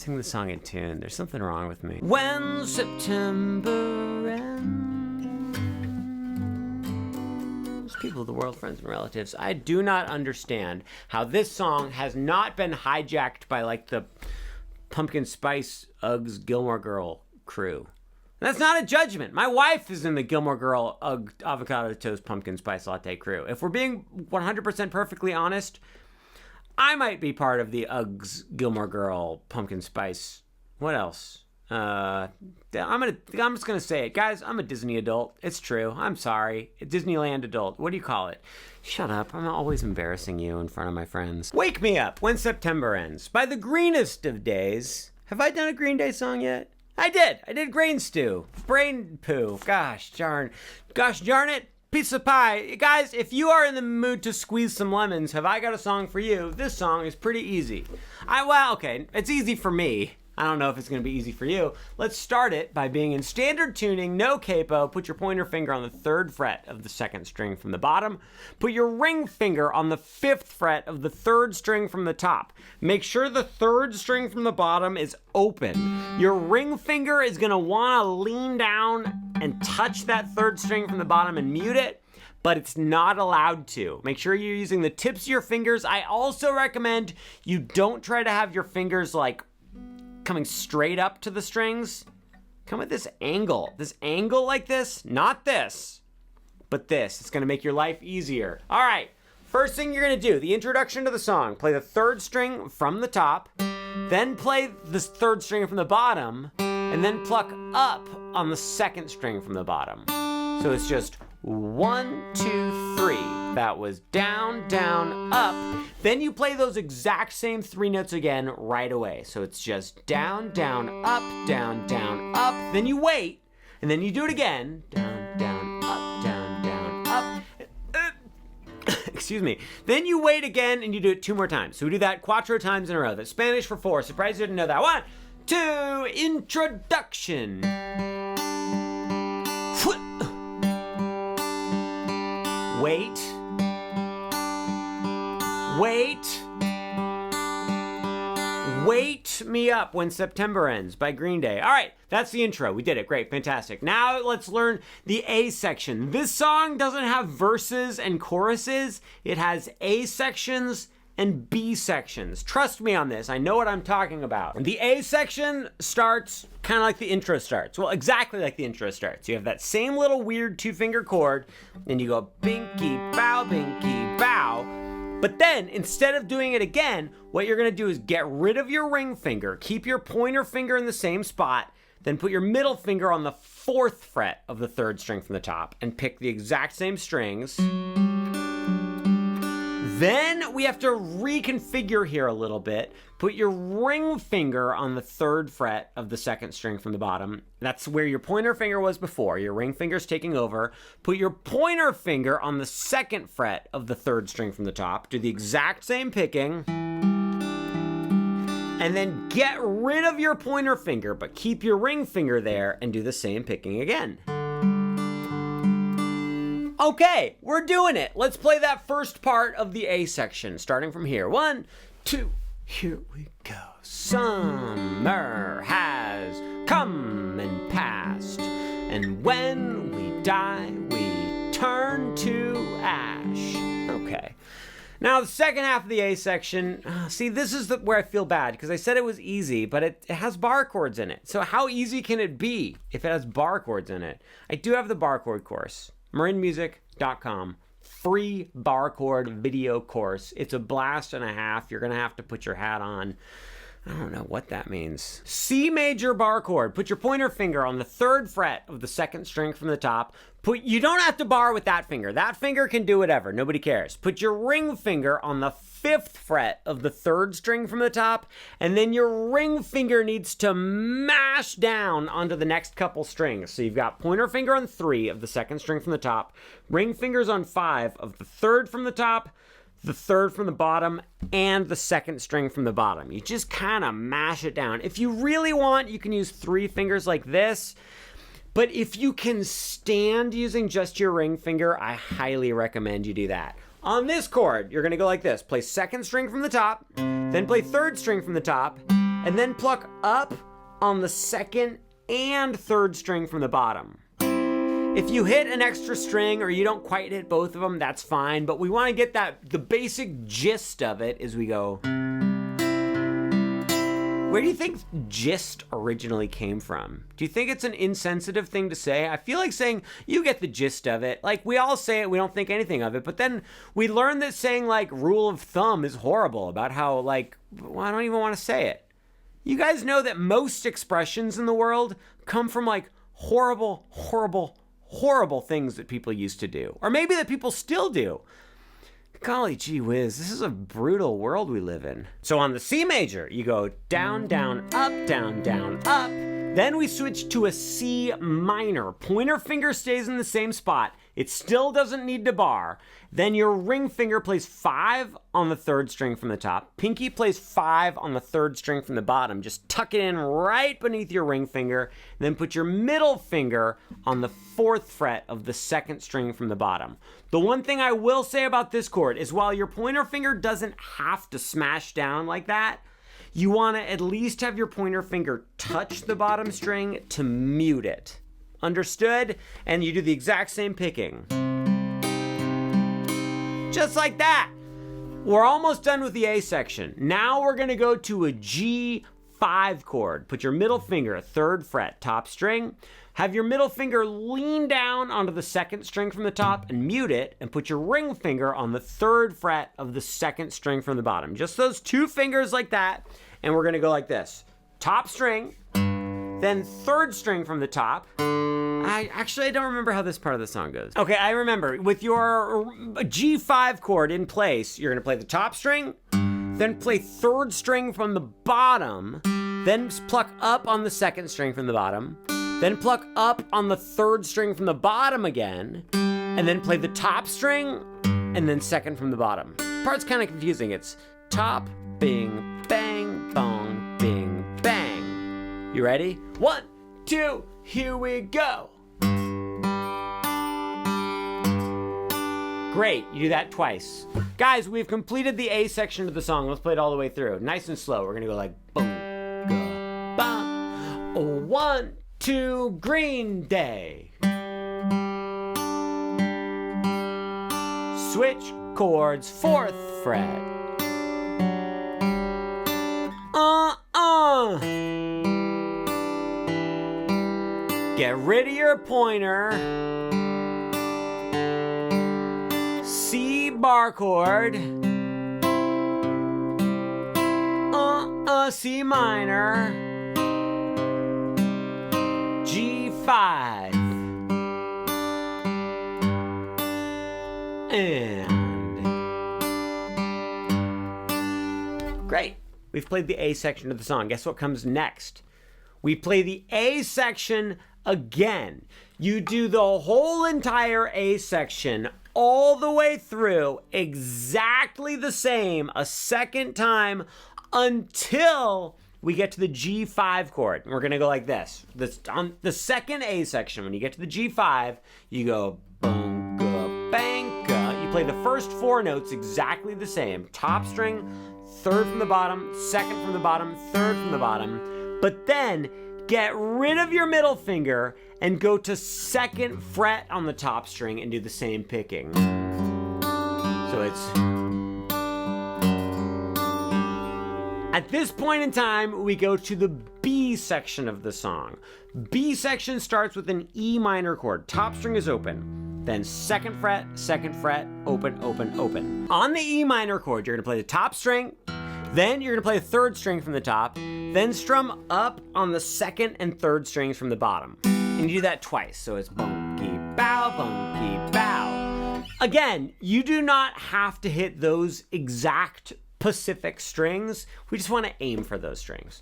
sing the song in tune. There's something wrong with me. When September ends. People of the world, friends and relatives, I do not understand how this song has not been hijacked by like the Pumpkin Spice Uggs Gilmore Girl crew. And that's not a judgment. My wife is in the Gilmore Girl Ugg Avocado Toast Pumpkin Spice Latte crew. If we're being 100% perfectly honest, I might be part of the Uggs Gilmore Girl Pumpkin Spice. What else? I'm just gonna say it, guys. I'm a Disney adult. It's true. I'm sorry. A Disneyland adult. What do you call it? Shut up. I'm always embarrassing you in front of my friends. Wake Me Up When September Ends by the Greenest of Days. Have I done a Green Day song yet? I did. I did Grain Stew. Brain poo. Gosh darn it. Piece of pie. Guys, if you are in the mood to squeeze some lemons, have I got a song for you? This song is pretty easy. Okay, it's easy for me. I don't know if it's going to be easy for you. Let's start it by being in standard tuning, no capo. Put your pointer finger on the 3rd fret of the 2nd string from the bottom. Put your ring finger on the 5th fret of the 3rd string from the top. Make sure the 3rd string from the bottom is open. Your ring finger is going to want to lean down and touch that 3rd string from the bottom and mute it, but it's not allowed to. Make sure you're using the tips of your fingers. I also recommend you don't try to have your fingers like coming straight up to the strings. Come at this angle like this, not this, but this. It's gonna make your life easier. All right, first thing you're gonna do, the introduction to the song, play the 3rd string from the top, then play the 3rd string from the bottom, and then pluck up on the 2nd string from the bottom. So it's just 1, 2, 3. That was down, down, up. Then you play those exact same 3 notes again right away. So it's just down, down, up, down, down, up. Then you wait, and then you do it again. Down, down, up, down, down, up. Excuse me. Then you wait again, and you do it 2 more times. So we do that 4 times in a row. That's Spanish for 4. Surprised you didn't know that. 1, 2, introduction. Wait. Wake Me Up When September Ends by Green Day. All right, that's the intro. We did it. Great, fantastic. Now let's learn the A section. This song doesn't have verses and choruses. It has A sections and B sections. Trust me on this. I know what I'm talking about. And the A section starts kind of like the intro starts. Well, exactly like the intro starts. You have that same little weird 2-finger chord, and you go binky bow. But then, instead of doing it again, what you're gonna do is get rid of your ring finger, keep your pointer finger in the same spot, then put your middle finger on the 4th fret of the 3rd string from the top, and pick the exact same strings. Then we have to reconfigure here a little bit. Put your ring finger on the 3rd fret of the 2nd string from the bottom. That's where your pointer finger was before. Your ring finger's taking over. Put your pointer finger on the 2nd fret of the 3rd string from the top. Do the exact same picking. And then get rid of your pointer finger, but keep your ring finger there and do the same picking again. Okay, we're doing it. Let's play that first part of the A section, starting from here. 1, 2, here we go. Summer has come and passed, and when we die, we turn to ash. Okay. Now, the second half of the A section, see, this is where I feel bad, because I said it was easy, but it has bar chords in it. So how easy can it be if it has bar chords in it? I do have the bar chord course. marinmusic.com, free bar chord video course. It's a blast and a half. You're gonna have to put your hat on. I don't know what that means. C major bar chord. Put your pointer finger on the 3rd fret of the 2nd string from the top. You don't have to bar with that finger. That finger can do whatever. Nobody cares. Put your ring finger on the 5th fret of the 3rd string from the top, and then your ring finger needs to mash down onto the next couple strings. So you've got pointer finger on 3 of the 2nd string from the top, ring fingers on 5 of the 3rd from the top, the 3rd from the bottom, and the 2nd string from the bottom. You just kind of mash it down. If you really want, you can use 3 fingers like this. But if you can stand using just your ring finger, I highly recommend you do that. On this chord, you're gonna go like this. Play 2nd string from the top, then play 3rd string from the top, and then pluck up on the second and third string from the bottom. If you hit an extra string or you don't quite hit both of them, that's fine, but we want to get the basic gist of it as we go. Where do you think gist originally came from? Do you think it's an insensitive thing to say? I feel like saying, you get the gist of it. Like, we all say it, we don't think anything of it, but then we learn that saying, like, rule of thumb is horrible, about how, like, well, I don't even want to say it. You guys know that most expressions in the world come from, like, horrible, horrible, horrible things that people used to do. Or maybe that people still do. Golly gee whiz, this is a brutal world we live in. So on the C major, you go down, down, up, down, down, up. Then we switch to a C minor. Pointer finger stays in the same spot. It still doesn't need to bar. Then your ring finger plays 5 on the third string from the top. Pinky plays 5 on the third string from the bottom. Just tuck it in right beneath your ring finger. Then put your middle finger on the 4th fret of the second string from the bottom. The one thing I will say about this chord is while your pointer finger doesn't have to smash down like that, you want to at least have your pointer finger touch the bottom string to mute it. Understood? And you do the exact same picking. Just like that. We're almost done with the A section. Now we're going to go to a G5 chord. Put your middle finger, 3rd fret, top string. Have your middle finger lean down onto the 2nd string from the top and mute it, and put your ring finger on the 3rd fret of the 2nd string from the bottom. Just those 2 fingers like that, and we're going to go like this. Top string, then 3rd string from the top. I don't remember how this part of the song goes. Okay, I remember. With your G5 chord in place, you're gonna play the top string, then play 3rd string from the bottom, then pluck up on the 2nd string from the bottom, then pluck up on the 3rd string from the bottom again, and then play the top string, and then 2nd from the bottom. Part's kind of confusing. It's top, bing, bang, bong, bing, bang. You ready? 1, 2, here we go. Great, you do that twice. Guys, we've completed the A section of the song. Let's play it all the way through. Nice and slow. We're gonna go like boom, ga, bum. 1, 2, Green Day. Switch chords, 4th fret. Get rid of your pointer. C bar chord. C minor. G5. And great. We've played the A section of the song. Guess what comes next? We play the A section again. You do the whole entire A section all the way through exactly the same a second time until we get to the G5 chord. And we're gonna go like this. On the second A section, when you get to the G5, you go bunga, banka. You play the first 4 notes exactly the same. Top string, 3rd from the bottom, 2nd from the bottom, 3rd from the bottom. But then get rid of your middle finger and go to 2nd fret on the top string and do the same picking. So it's... At this point in time, we go to the B section of the song. B section starts with an E minor chord. Top string is open. Then 2nd fret, open, open, open. On the E minor chord, you're gonna play the top string, then you're gonna play the 3rd string from the top, then strum up on the 2nd and 3rd strings from the bottom. And you do that twice, so it's bunky bow. Again, you do not have to hit those exact specific strings. We just wanna aim for those strings.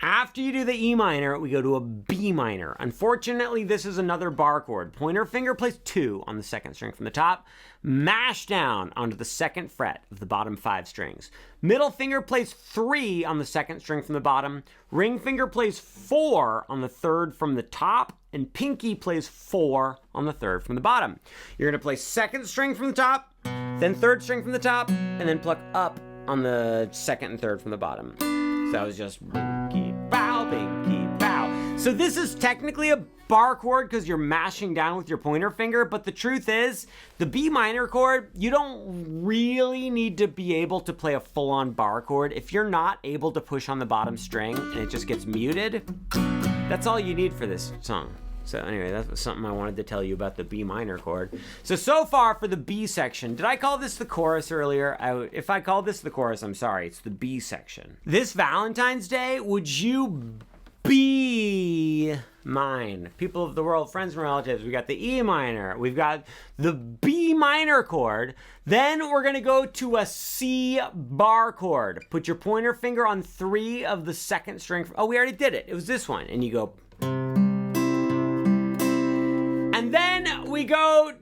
After you do the E minor, we go to a B minor. Unfortunately, this is another bar chord. Pointer finger plays 2 on the 2nd string from the top, mash down onto the 2nd fret of the bottom 5 strings. Middle finger plays 3 on the 2nd string from the bottom, ring finger plays 4 on the 3rd from the top, and pinky plays 4 on the 3rd from the bottom. You're gonna play 2nd string from the top, then 3rd string from the top, and then pluck up on the 2nd and 3rd from the bottom. So that was just... So this is technically a bar chord because you're mashing down with your pointer finger, but the truth is, the B minor chord, you don't really need to be able to play a full-on bar chord. If you're not able to push on the bottom string and it just gets muted, that's all you need for this song. So anyway, that was something I wanted to tell you about the B minor chord. So far for the B section, did I call this the chorus earlier? If I called this the chorus, I'm sorry, it's the B section. This Valentine's Day, would you be mine? People of the world, friends and relatives, we got the E minor, we've got the B minor chord, then we're gonna go to a C bar chord. Put your pointer finger on 3 of the second string. Oh, we already did it. It was this one. And you go. And then we go,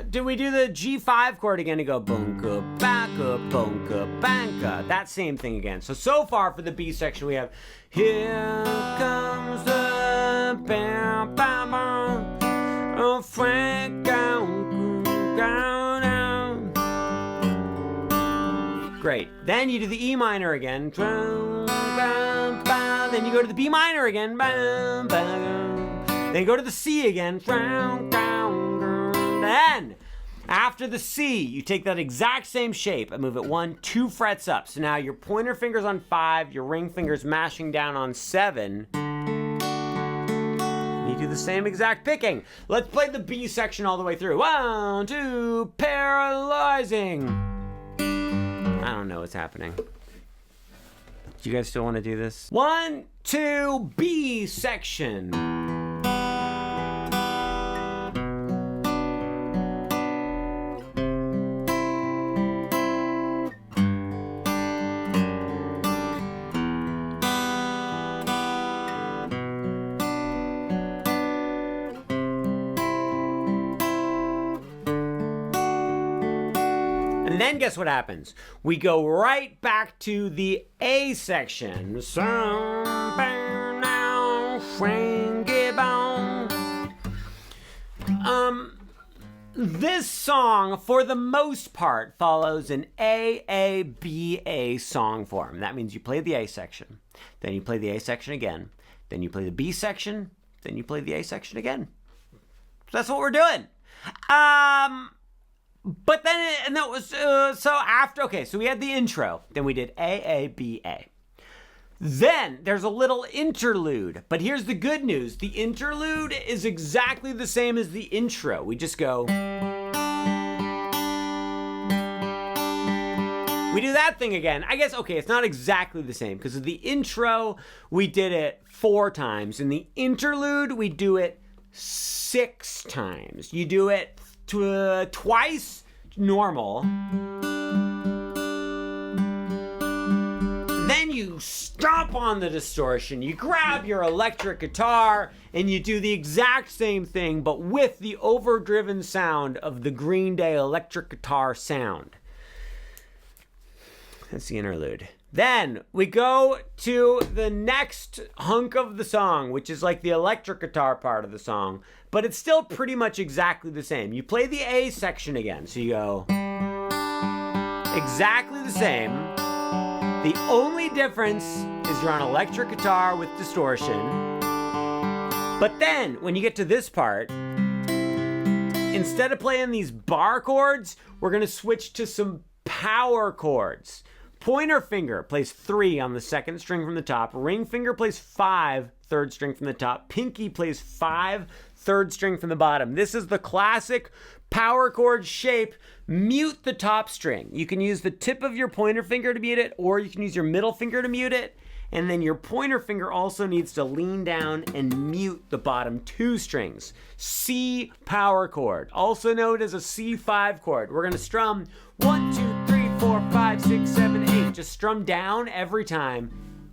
do we do the G5 chord again? You go bunka, baka, bunka, banka. That same thing again. So far for the B section, we have, here comes the bam, bam, bam, oh, Frank, down, down. Great. Then you do the E minor again. Then you go to the B minor again. Then go to the C again. Then, after the C, you take that exact same shape and move it 1, 2 frets up. So now your pointer finger's on 5, your ring finger's mashing down on 7. You do the same exact picking. Let's play the B section all the way through. 1, 2, paralyzing. I don't know what's happening. Do you guys still want to do this? 1, 2, B section. And then guess what happens? We go right back to the A section. This song, for the most part, follows an A-A-B-A song form. That means you play the A section, then you play the A section again, then you play the B section, then you play the A section again. So that's what we're doing. But then, and that was, so after, okay, so we had the intro, then we did A-A-B-A. Then there's a little interlude, but here's the good news. The interlude is exactly the same as the intro. We just go. We do that thing again. I guess, okay, it's not exactly the same because of the intro, we did it 4 times. In the interlude, we do it 6 times. You do it twice normal. Then you stomp on the distortion. You grab your electric guitar and you do the exact same thing, but with the overdriven sound of the Green Day electric guitar sound. That's the interlude. Then we go to the next hunk of the song, which is like the electric guitar part of the song, but it's still pretty much exactly the same. You play the A section again, so you go exactly the same. The only difference is you're on electric guitar with distortion. But then when you get to this part, instead of playing these bar chords, we're gonna switch to some power chords. Pointer finger plays 3 on the second string from the top. Ring finger plays 5, third string from the top. Pinky plays 5, third string from the bottom. This is the classic power chord shape. Mute the top string. You can use the tip of your pointer finger to mute it, or you can use your middle finger to mute it. And then your pointer finger also needs to lean down and mute the bottom 2 strings. C power chord, also known as a C5 chord. We're gonna strum 1, 2, 3, 4, 5, 6, 7, 8. Just strum down every time,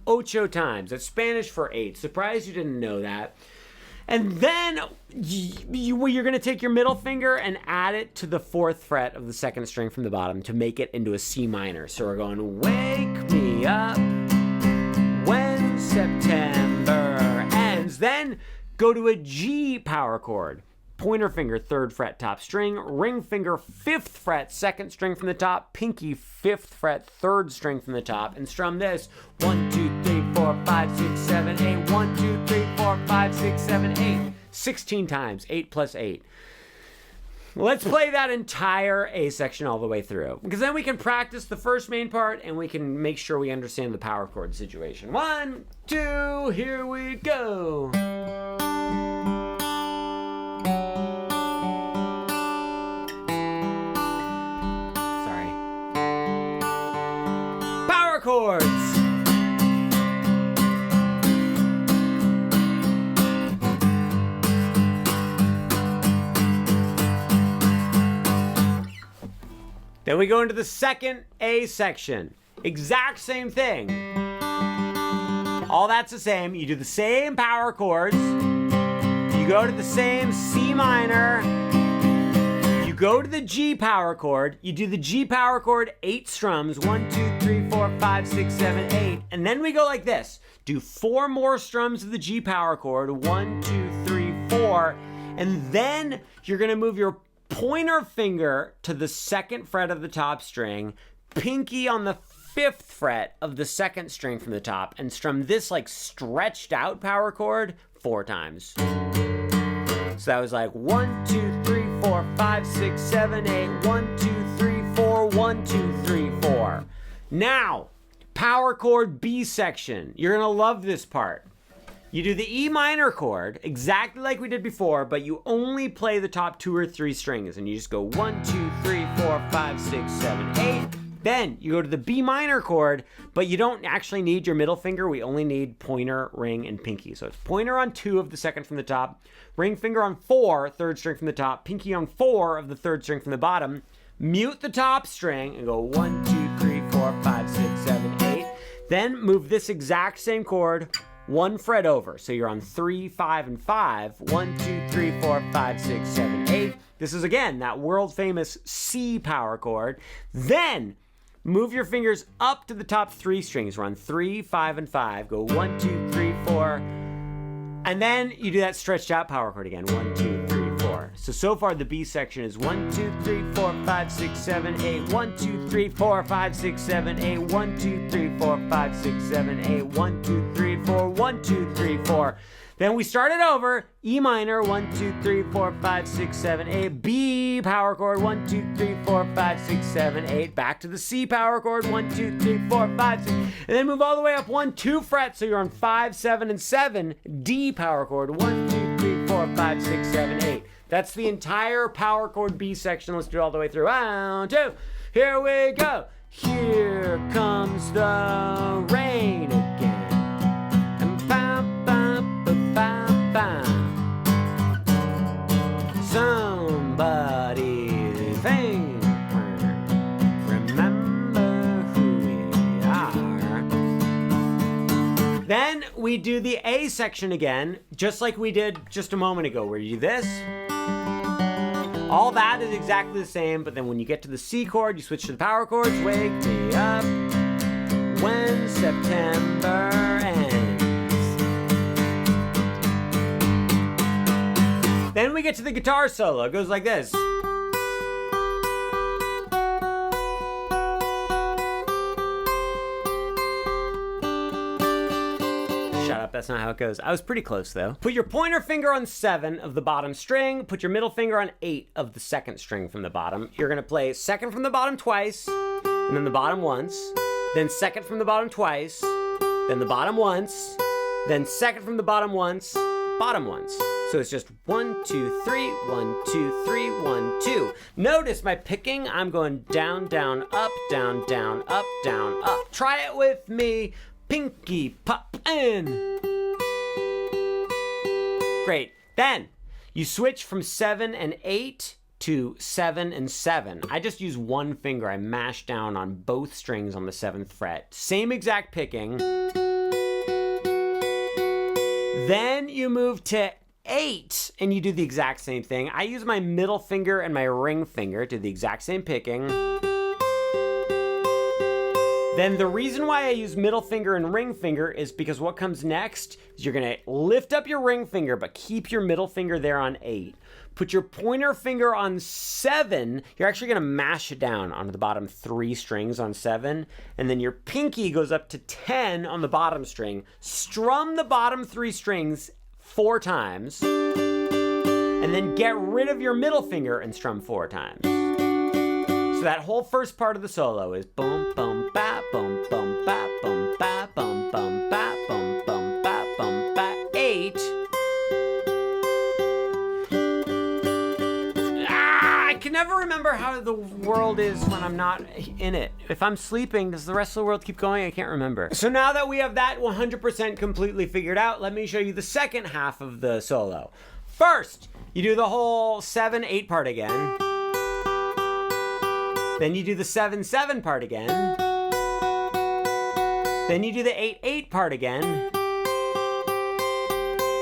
8 times. That's Spanish for 8. Surprised you didn't know that. And then you're gonna take your middle finger and add it to the 4th fret of the second string from the bottom to make it into a C minor. So we're going, wake me up when September ends. Then go to a G power chord. Pointer finger, 3rd fret, top string. Ring finger, 5th fret, 2nd string from the top. Pinky, 5th fret, 3rd string from the top. And strum this, 1, 2, 3, 4, 4, 5, 6, 7, 8. 1, 2, 3, 4, 5, 6, 7, 8. 16 times. 8 plus 8. Let's play that entire A section all the way through, because then we can practice the first main part and we can make sure we understand the power chord situation. 1, 2, here we go. Sorry. Power chords. Then we go into the second A section. Exact same thing. All that's the same. You do the same power chords. You go to the same C minor. You go to the G power chord. You do the G power chord 8 strums. 1, 2, 3, 4, 5, 6, 7, 8. And then we go like this. Do 4 more strums of the G power chord. 1, 2, 3, 4. And then you're going to move your pointer finger to the 2nd fret of the top string, pinky on the 5th fret of the 2nd string from the top, and strum this like stretched out power chord 4 times. So that was like 1, 2, 3, 4, 5, 6, 7, 8. 1, 2, 3, 4. 1, 2, 3, 4. Now, power chord B section. You're gonna love this part. You do the E minor chord exactly like we did before, but you only play the top 2 or 3 strings, and you just go 1, 2, 3, 4, 5, 6, 7, 8. Then you go to the B minor chord, but you don't actually need your middle finger. We only need pointer, ring, and pinky. So it's pointer on 2 of the 2nd from the top, ring finger on 4, 3rd string from the top, pinky on 4 of the 3rd string from the bottom. Mute the top string and go 1, 2, 3, 4, 5, 6, 7, 8. Then move this exact same chord 1 fret over. So you're on 3, 5, and 5. 1, 2, 3, 4, 5, 6, 7, 8. This is, again, that world famous C power chord. Then move your fingers up to the top 3 strings. We're on 3, 5, and 5. Go 1, 2, 3, 4. And then you do that stretched out power chord again. 1, 2, 3, 4. So far the B section is 1, 2, 3, 4, 5, 6, 7, 8. 1, 2, 3, 4, 5, 6, 7, 8. 1, 2, 3, 4, 5, 6, 7, 8. 1, 2, 3, 4. 1, 2, 3, 4. Then we start it over. E minor, 1, 2, 3, 4, 5, 6, 7, 8. B power chord, 1, 2, 3, 4, 5, 6, 7, 8. Back to the C power chord, 1, 2, 3, 4, 5, 6. And then move all the way up 1, 2 frets. So you're on 5, 7, and 7. D power chord, 1, 2, 3, 4, 5, 6, 7, 8. That's the entire power chord B section. Let's do it all the way through. 1, 2, here we go. Here comes the rain again. And bam, bam, bam, bam, bam. Somebody think, remember who we are. Then we do the A section again, just like we did just a moment ago, where you do this. All that is exactly the same, but then when you get to the C chord, you switch to the power chords. Wake me up when September ends. Then we get to the guitar solo. It goes like this. Shut up, that's not how it goes. I was pretty close though. Put your pointer finger on 7 of the bottom string. Put your middle finger on 8 of the 2nd string from the bottom. You're gonna play 2nd from the bottom twice, and then the bottom once, then 2nd from the bottom twice, then the bottom once, then 2nd from the bottom once, bottom once. So it's just 1, 2, 3, 1, 2, 3, 1, 2. Notice my picking, I'm going down, down, up, down, down, up, down, up. Try it with me. Pinky pop in. Great. Then you switch from 7 and 8 to 7 and 7. I just use 1 finger. I mash down on both strings on the 7th fret. Same exact picking. Then you move to 8 and you do the exact same thing. I use my middle finger and my ring finger to do the exact same picking. Then the reason why I use middle finger and ring finger is because what comes next is you're gonna lift up your ring finger, but keep your middle finger there on 8. Put your pointer finger on 7. You're actually gonna mash it down onto the bottom 3 strings on 7. And then your pinky goes up to 10 on the bottom string. Strum the bottom 3 strings 4 times. And then get rid of your middle finger and strum 4 times. So that whole first part of the solo is boom, boom, ba, boom, boom, ba, boom, ba, boom, boom, ba, boom, boom, ba, boom, ba, 8. I can never remember how the world is when I'm not in it. If I'm sleeping, does the rest of the world keep going? I can't remember. So now that we have that 100% completely figured out, let me show you the second half of the solo. First, you do the whole 7-8 part again. Then you do the 7-7 part again. Then you do the 8-8 part again.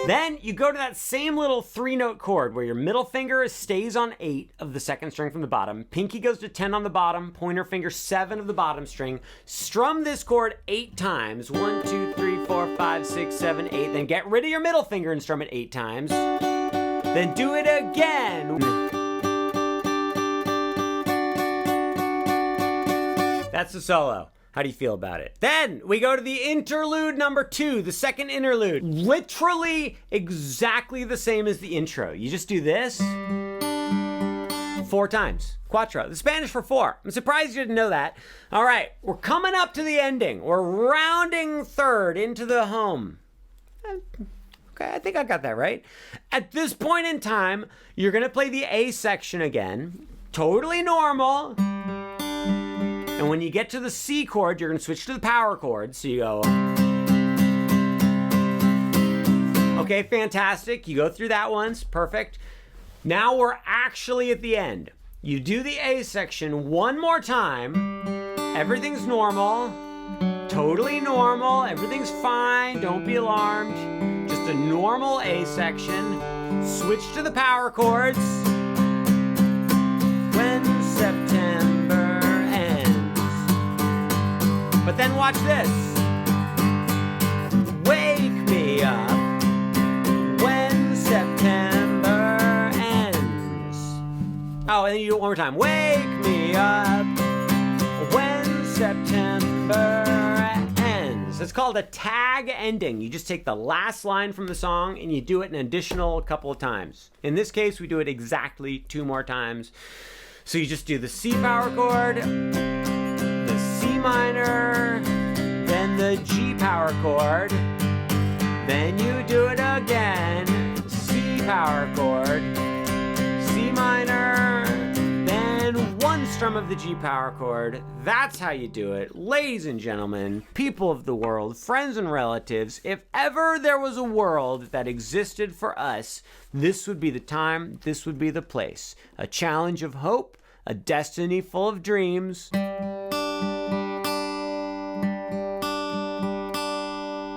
Then you go to that same little 3-note chord where your middle finger stays on 8 of the second string from the bottom. Pinky goes to 10 on the bottom. Pointer finger 7 of the bottom string. Strum this chord 8 times. 1, 2, 3, 4, 5, 6, 7, 8. Then get rid of your middle finger and strum it 8 times. Then do it again. That's the solo. How do you feel about it? Then we go to the interlude number 2, the second interlude. Literally exactly the same as the intro. You just do this 4 times. Cuatro, the Spanish for 4. I'm surprised you didn't know that. All right, we're coming up to the ending. We're rounding third into the home. Okay, I think I got that right. At this point in time, you're gonna play the A section again. Totally normal. And when you get to the C chord, you're gonna switch to the power chord. So you go, okay, fantastic. You go through that once, perfect. Now we're actually at the end. You do the A section one more time. Everything's normal, totally normal. Everything's fine, don't be alarmed. Just a normal A section. Switch to the power chords. When September ends. But then watch this. Wake me up when September ends. Oh, and then you do it one more time. Wake me up when September ends. It's called a tag ending. You just take the last line from the song and you do it an additional couple of times. In this case, we do it exactly 2 more times. So you just do the C power chord, the C minor, then the G power chord, then you do it again, C power chord, C minor, then 1 strum of the G power chord. That's how you do it. Ladies and gentlemen, people of the world, friends and relatives, if ever there was a world that existed for us, this would be the time, this would be the place. A challenge of hope, a destiny full of dreams.